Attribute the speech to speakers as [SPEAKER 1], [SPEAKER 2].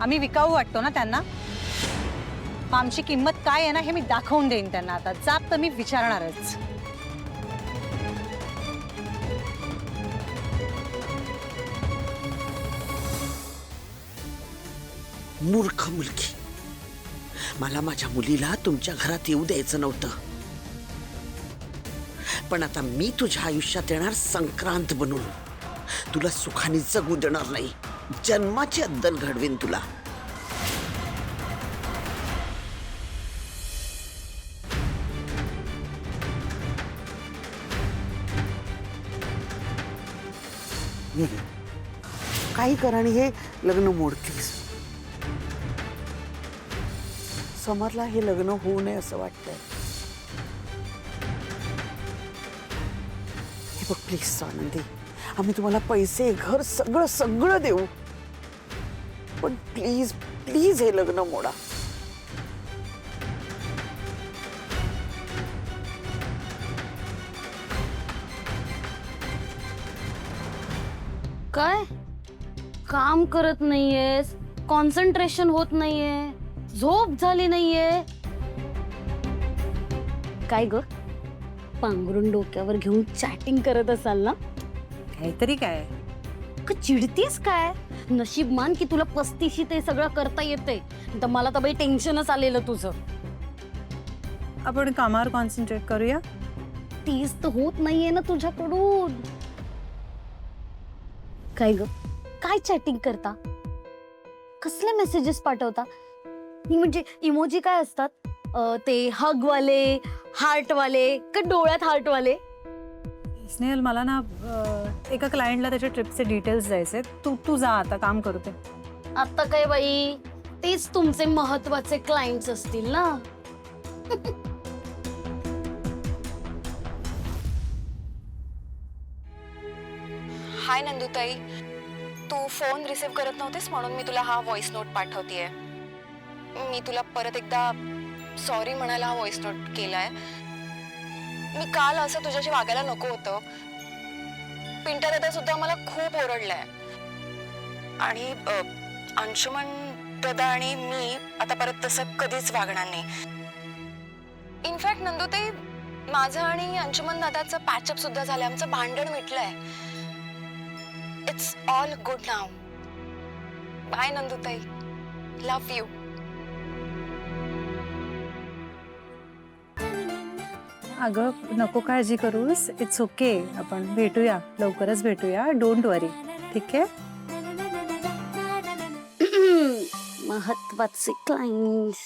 [SPEAKER 1] आम्ही विकाऊ वाटतो ना त्यांना? आमची किंमत काय आहे ना हे मी दाखवून देईन त्यांना. आता जाप तर मी विचारणारच.
[SPEAKER 2] मूर्ख मुलगी, मला माझ्या मुलीला तुमच्या घरात येऊ द्यायचं नव्हतं, पण आता मी तुझ्या आयुष्यात येणार संक्रांत बनून. तुला सुखाने जगू देणार नाही. जन्माची अद्दल घडवीन तुला. काही कर आणि हे लग्न मोडतीस. समरला हे लग्न होऊ नये असं वाटतंय. हे बघ प्लीज आनंदी, आम्ही तुम्हाला पैसे, घर सगळं सगळं देऊ, पण प्लीज प्लीज हे लग्न मोडा.
[SPEAKER 3] काय काम करत नाहीयेस, कॉन्सन्ट्रेशन होत नाहीये, झोप झाली नाहीये, काय ग पांघरून डोक्यावर घेऊन चॅटिंग करत असाल ना?
[SPEAKER 1] काहीतरी काय
[SPEAKER 3] का चिडतीस काय? नशीब मान की तुला 35 ते सगळं करता येते, तर मला तर बाई टेन्शनच आलेलं तुझं.
[SPEAKER 1] आपण कामावर कॉन्सन्ट्रेट करूया.
[SPEAKER 3] तीच तर होत नाहीये ना तुझ्याकडून. काय ग काय चॅटिंग करता? कसले मेसेजेस पाठवता? म्हणजे इमोजी काय असतात? ते हग वाले, हार्ट वाले का डोळ्यात हार्ट वाले?
[SPEAKER 1] स्नेहल, मला ना एका क्लायंटला त्याच्या ट्रिपचे डिटेल्स द्यायचे. तू जा, आता काम करते.
[SPEAKER 3] आता काय बाई, तेच तुमचे महत्वाचे क्लायंट्स असतील ना.
[SPEAKER 4] हाय नंदुताई, तू फोन रिसीव करत नव्हतीस म्हणून मी तुला हा व्हॉइस नोट पाठवतेय. मी तुला परत एकदा सॉरी म्हणायला हा व्हॉइस नोट केलाय. मी काल असं तुझ्याशी वागायला नको होतं. पिंट्या दादा सुद्धा मला खूप ओरडलाय आणि अंशुमन दादा आणि मी आता परत तसं कधीच वागणार नाही. इनफॅक्ट नंदुताई, माझं आणि अंशुमन दादाचं पॅचअप सुद्धा झालंय. आमचं भांडण मिटलंय. It's all good now. Bye नंदुताई, लव्ह यू.
[SPEAKER 1] अगं नको काळजी करूस. It's okay. आपण भेटूया, लवकरच भेटूया. डोंट वरी. ठीक आहे?
[SPEAKER 3] महत्वाचे क्लायंट्स.